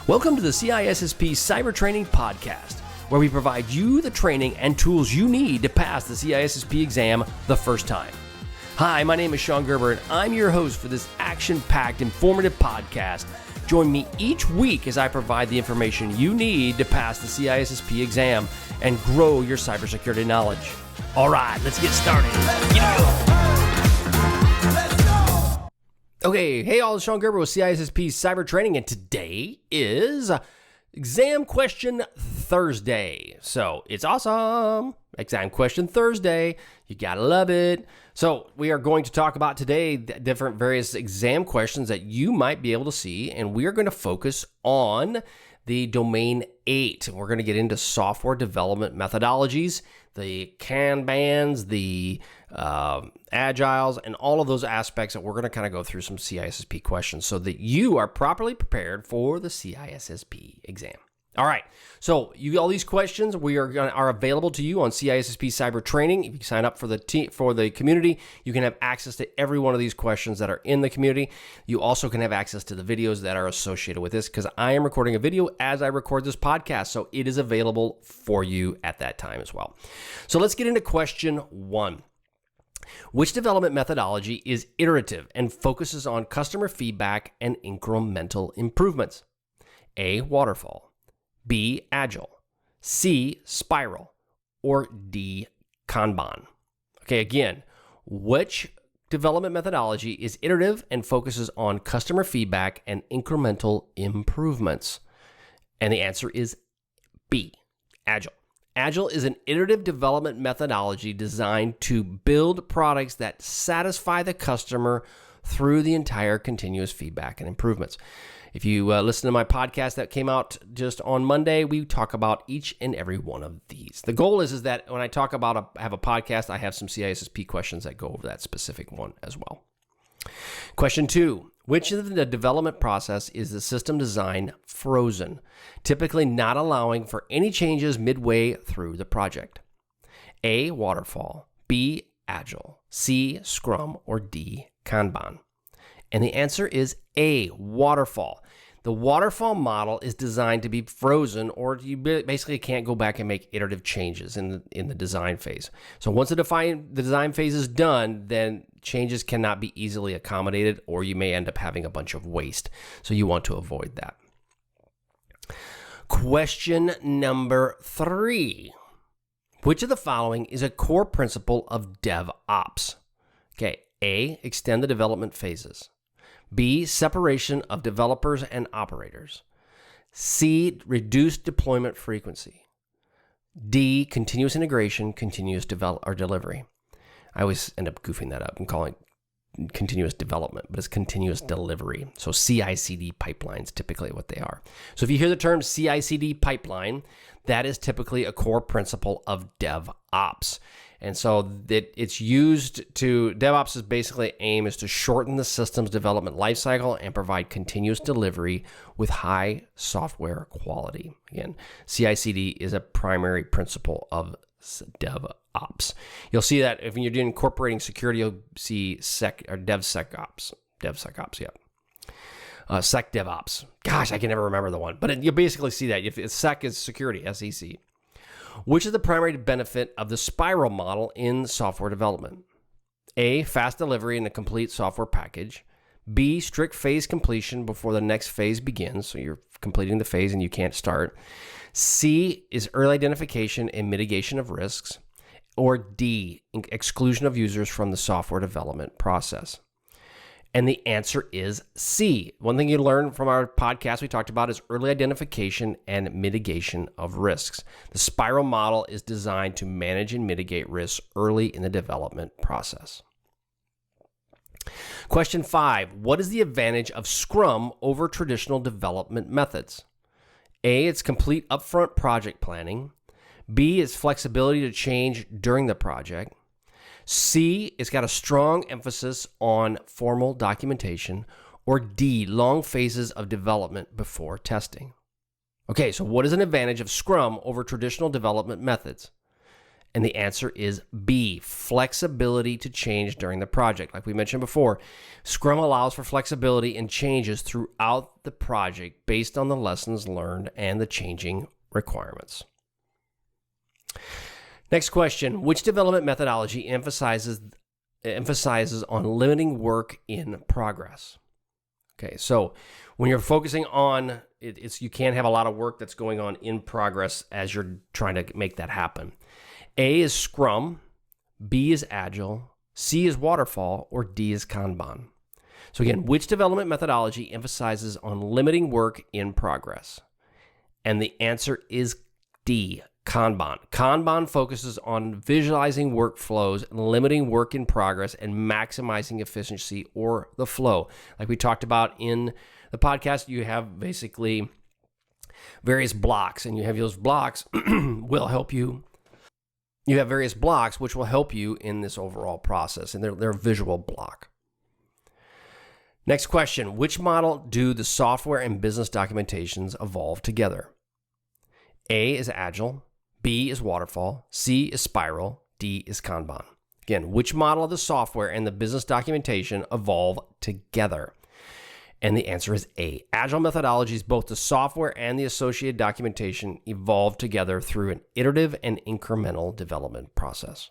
Welcome to the CISSP Cyber Training Podcast, where we provide you the training and tools you need to pass the CISSP exam the first time. Hi, my name is Sean Gerber, and I'm your host for this action-packed, informative podcast. Join me each week as I provide the information you need to pass the CISSP exam and grow your cybersecurity knowledge. All right, let's get started. Okay, hey all, it's Sean Gerber with CISSP Cyber Training, and today is Exam Question Thursday. So, it's awesome! Exam Question Thursday. You gotta love it. So, we are going to talk about today different various exam questions that you might be able to see, and we are going to focus on the Domain 8. We're going to get into software development methodologies, the Kanbans, the Agiles, and all of those aspects that we're going to kind of go through some CISSP questions so that you are properly prepared for the CISSP exam. All right, so all these questions are available to you on CISSP Cyber Training. If you sign up for the community, you can have access to every one of these questions that are in the community. You also can have access to the videos that are associated with this because I am recording a video as I record this podcast, so it is available for you at that time as well. So let's get into question 1. Which development methodology is iterative and focuses on customer feedback and incremental improvements? A. Waterfall. B. Agile. C. Spiral. Or D. Kanban. Okay, again, which development methodology is iterative and focuses on customer feedback and incremental improvements? And the answer is B. Agile. Agile is an iterative development methodology designed to build products that satisfy the customer through the entire continuous feedback and improvements. If you listen to my podcast that came out just on Monday, we talk about each and every one of these. The goal is that when I talk about have a podcast, I have some CISSP questions that go over that specific one as well. Question 2. Which of the development process is the system design frozen, typically not allowing for any changes midway through the project? A. Waterfall. B. Agile. C. Scrum. Or D. Kanban. And the answer is A. Waterfall. The waterfall model is designed to be frozen, or you basically can't go back and make iterative changes in the design phase. So once the design phase is done, then changes cannot be easily accommodated, or you may end up having a bunch of waste. So you want to avoid that. Question number 3. Which of the following is a core principle of DevOps? Okay, A. Extend the development phases. B. Separation of developers and operators. C. Reduce deployment frequency. D. Continuous integration, continuous delivery. I always end up goofing that up and calling it continuous development, but it's continuous delivery. So CI/CD pipelines, typically what they are. So if you hear the term CI/CD pipeline, that is typically a core principle of DevOps. And so it's used to, DevOps' basically aim is to shorten the system's development lifecycle and provide continuous delivery with high software quality. Again, CI/CD is a primary principle of DevOps. You'll see that if you're doing incorporating security, you'll see DevSecOps. DevSecOps, yeah. SecDevOps. Gosh, I can never remember the one. But you'll basically see that. If Sec is security, SEC. Which is the primary benefit of the spiral model in software development? A. Fast delivery in a complete software package. B. Strict phase completion before the next phase begins. So you're completing the phase and you can't start. C. Is early identification and mitigation of risks. Or D. Exclusion of users from the software development process. And the answer is C. One thing you learn from our podcast we talked about is early identification and mitigation of risks. The spiral model is designed to manage and mitigate risks early in the development process. Question 5. What is the advantage of Scrum over traditional development methods? A. It's complete upfront project planning. B. It's flexibility to change during the project. C, it's got a strong emphasis on formal documentation. Or D, long phases of development before testing. Okay, so what is an advantage of Scrum over traditional development methods? And the answer is B, flexibility to change during the project. Like we mentioned before, Scrum allows for flexibility and changes throughout the project based on the lessons learned and the changing requirements. Next question, which development methodology emphasizes on limiting work in progress? Okay, so when you're focusing on you can't have a lot of work that's going on in progress as you're trying to make that happen. A is Scrum, B is Agile, C is Waterfall, or D is Kanban. So again, which development methodology emphasizes on limiting work in progress? And the answer is D, Kanban. Kanban focuses on visualizing workflows, limiting work in progress, and maximizing efficiency or the flow. Like we talked about in the podcast, you have basically various blocks, and you have those blocks will help you. You have various blocks which will help you in this overall process, and they're a visual block. Next question, which model do the software and business documentations evolve together? A is Agile, B is Waterfall, C is Spiral, D is Kanban. Again, which model of the software and the business documentation evolve together? And the answer is A. Agile methodologies, both the software and the associated documentation, evolve together through an iterative and incremental development process.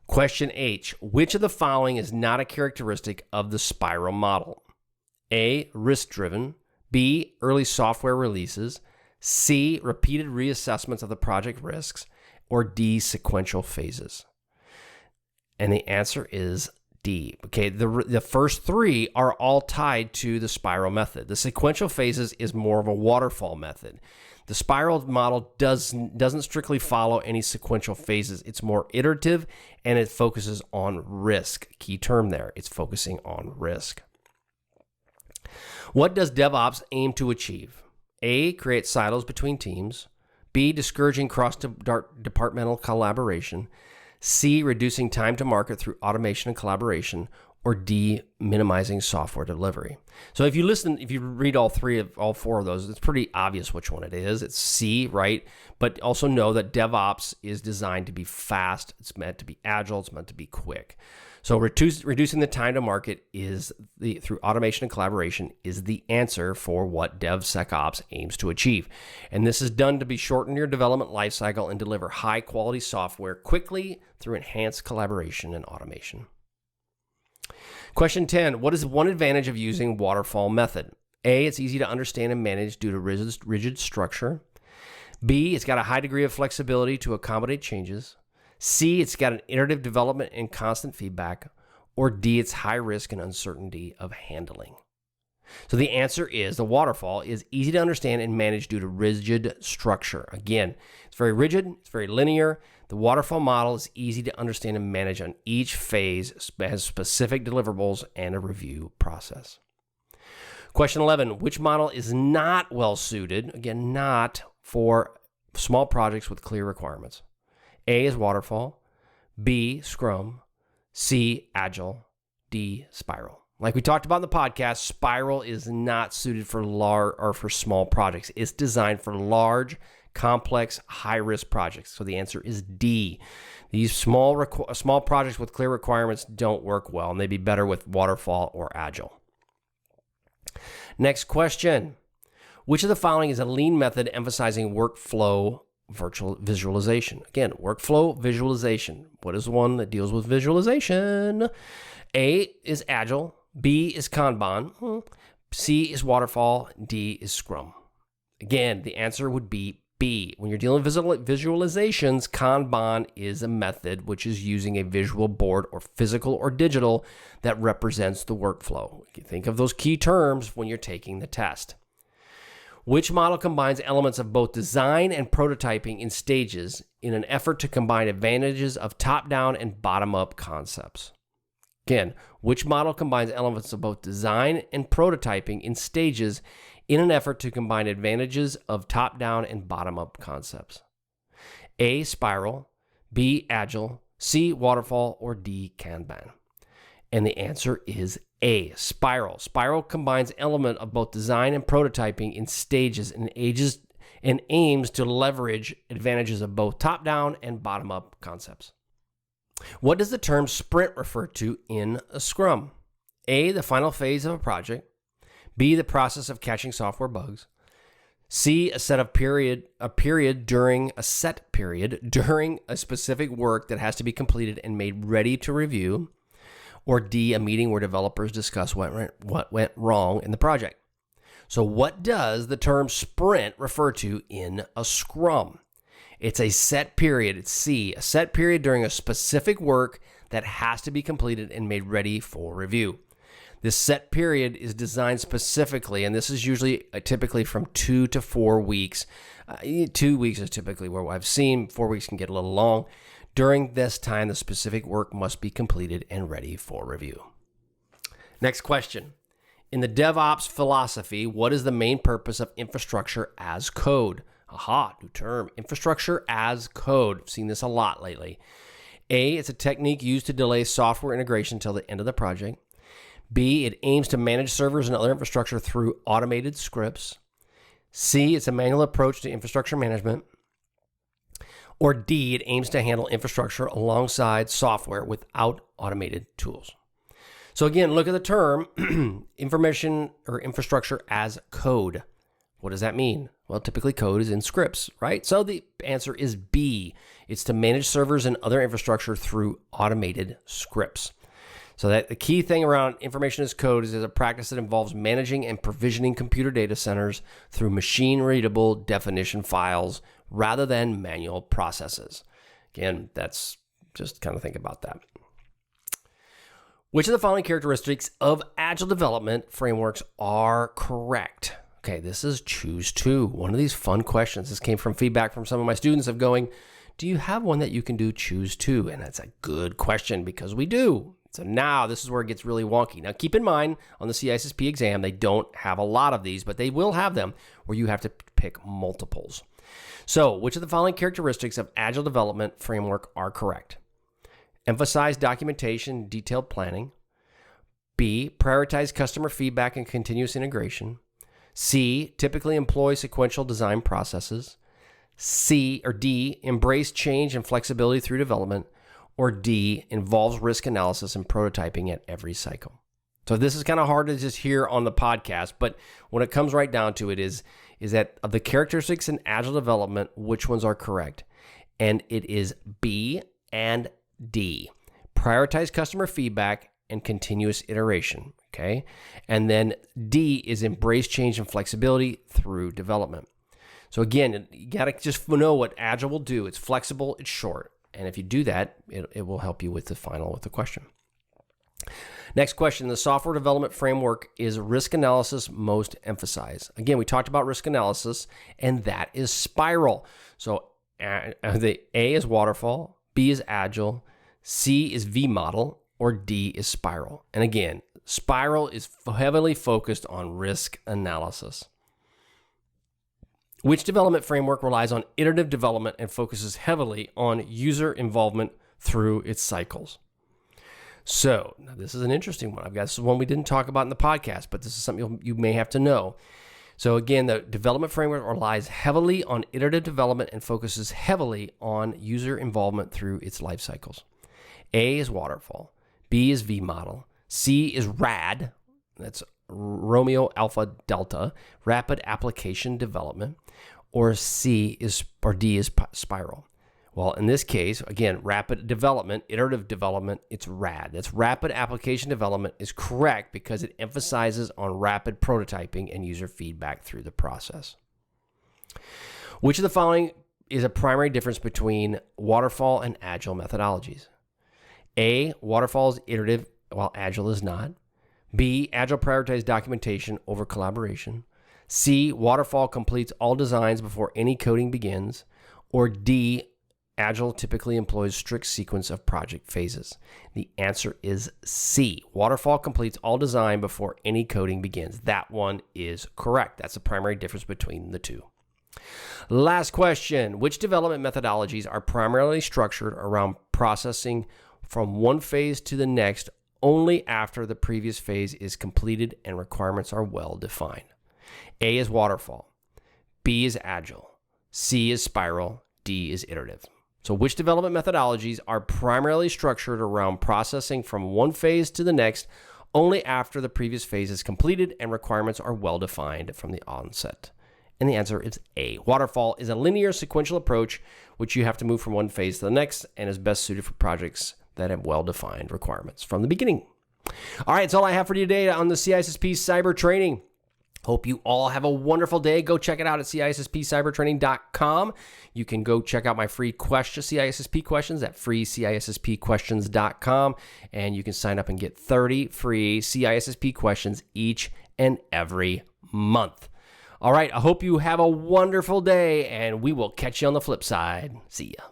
Question H, which of the following is not a characteristic of the spiral model? A, risk-driven, B, early software releases, C, repeated reassessments of the project risks, or D, sequential phases. And the answer is D. Okay, the first three are all tied to the spiral method. The sequential phases is more of a waterfall method. The spiral model doesn't strictly follow any sequential phases. It's more iterative, and it focuses on risk. Key term there, it's focusing on risk. What does DevOps aim to achieve? A, create silos between teams. B, discouraging cross-departmental collaboration. C, reducing time to market through automation and collaboration, or D, minimizing software delivery. So if you read all four of those, it's pretty obvious which one it is. It's C, right? But also know that DevOps is designed to be fast. It's meant to be agile. It's meant to be quick. So reducing the time to market through automation and collaboration is the answer for what DevSecOps aims to achieve. And this is done to be shorten your development lifecycle and deliver high quality software quickly through enhanced collaboration and automation. Question 10, what is one advantage of using waterfall method? A, it's easy to understand and manage due to rigid structure. B, it's got a high degree of flexibility to accommodate changes. C, it's got an iterative development and constant feedback. Or D, it's high risk and uncertainty of handling. So the answer is the waterfall is easy to understand and manage due to rigid structure. Again, it's very rigid, it's very linear. The waterfall model is easy to understand and manage on each phase, has specific deliverables and a review process. Question 11, which model is not well suited, again, not for small projects with clear requirements? A is Waterfall, B, Scrum, C, Agile, D, Spiral. Like we talked about in the podcast, Spiral is not suited for large or for small projects. It's designed for large, complex, high-risk projects. So the answer is D. These small projects with clear requirements don't work well, and they'd be better with Waterfall or Agile. Next question. Which of the following is a lean method emphasizing workflow visualization? Again, workflow visualization. What is one that deals with visualization? A is Agile, B is Kanban, C is Waterfall, D is Scrum. Again, the answer would be B. When you're dealing with visualizations, Kanban is a method which is using a visual board or physical or digital that represents the workflow. You think of those key terms when you're taking the test. Which model combines elements of both design and prototyping in stages in an effort to combine advantages of top-down and bottom-up concepts? Again, which model combines elements of both design and prototyping in stages in an effort to combine advantages of top-down and bottom-up concepts? A, Spiral, B, Agile, C, Waterfall, or D, Kanban. And the answer is A, Spiral. Spiral combines element of both design and prototyping in stages and and aims to leverage advantages of both top-down and bottom-up concepts. What does the term sprint refer to in a Scrum? A, the final phase of a project. B, the process of catching software bugs. C, a set period during a specific work that has to be completed and made ready to review. Or D, a meeting where developers discuss what went wrong in the project. So what does the term sprint refer to in a Scrum? It's a set period. It's C, a set period during a specific work that has to be completed and made ready for review. This set period is designed specifically, and this is usually typically from 2 to 4 weeks. 2 weeks is typically where I've seen. 4 weeks can get a little long. During this time, the specific work must be completed and ready for review. Next question. In the DevOps philosophy, what is the main purpose of infrastructure as code? Aha, new term, infrastructure as code. I've seen this a lot lately. A, it's a technique used to delay software integration until the end of the project. B, it aims to manage servers and other infrastructure through automated scripts. C, it's a manual approach to infrastructure management. Or D, it aims to handle infrastructure alongside software without automated tools. So again, look at the term information or infrastructure as code. What does that mean? Well, typically code is in scripts, right? So the answer is B. It's to manage servers and other infrastructure through automated scripts. So that the key thing around information as code is a practice that involves managing and provisioning computer data centers through machine-readable definition files rather than manual processes. Again, that's just kind of think about that. Which of the following characteristics of Agile development frameworks are correct? Okay, this is choose two. One of these fun questions. This came from feedback from some of my students of going, do you have one that you can do choose two? And that's a good question because we do. So now this is where it gets really wonky. Now keep in mind on the CISSP exam, they don't have a lot of these, but they will have them where you have to pick multiples. So which of the following characteristics of Agile development framework are correct? Emphasize documentation, detailed planning. B, prioritize customer feedback and continuous integration. C, typically employ sequential design processes. C or D, embrace change and flexibility through development. Or D, involves risk analysis and prototyping at every cycle. So this is kind of hard to just hear on the podcast, but when it comes right down to it is that of the characteristics in Agile development, which ones are correct? And it is B and D. Prioritize customer feedback and continuous iteration, okay? And then D is embrace change and flexibility through development. So again, you got to just know what Agile will do. It's flexible, it's short. And if you do that, it will help you with the question. Next question, the software development framework is risk analysis most emphasized. Again, we talked about risk analysis, and that is spiral. So the A is Waterfall, B is Agile, C is V model, or D is spiral. And again, spiral is heavily focused on risk analysis. Which development framework relies on iterative development and focuses heavily on user involvement through its cycles? So, now this is an interesting one. This is one we didn't talk about in the podcast, but this is something you may have to know. So again, the development framework relies heavily on iterative development and focuses heavily on user involvement through its life cycles. A is Waterfall. B is V model. C is RAD. That's Romeo Alpha Delta, rapid application development, or D is spiral. Well, in this case, again, rapid development, iterative development, it's RAD. That's rapid application development is correct because it emphasizes on rapid prototyping and user feedback through the process. Which of the following is a primary difference between Waterfall and Agile methodologies? A, Waterfall is iterative while Agile is not. B, Agile prioritizes documentation over collaboration. C, Waterfall completes all designs before any coding begins. Or D, Agile typically employs strict sequence of project phases. The answer is C. Waterfall completes all design before any coding begins. That one is correct. That's the primary difference between the two. Last question. Which development methodologies are primarily structured around processing from one phase to the next only after the previous phase is completed and requirements are well defined? A is Waterfall. B is Agile. C is spiral, D is iterative. So which development methodologies are primarily structured around processing from one phase to the next only after the previous phase is completed and requirements are well defined from the onset? And the answer is A. Waterfall is a linear sequential approach which you have to move from one phase to the next and is best suited for projects that have well-defined requirements from the beginning. All right, that's all I have for you today on the CISSP Cyber Training. Hope you all have a wonderful day. Go check it out at CISSPcybertraining.com. You can go check out my free CISSP questions at freecissPquestions.com. And you can sign up and get 30 free CISSP questions each and every month. All right, I hope you have a wonderful day, and we will catch you on the flip side. See ya.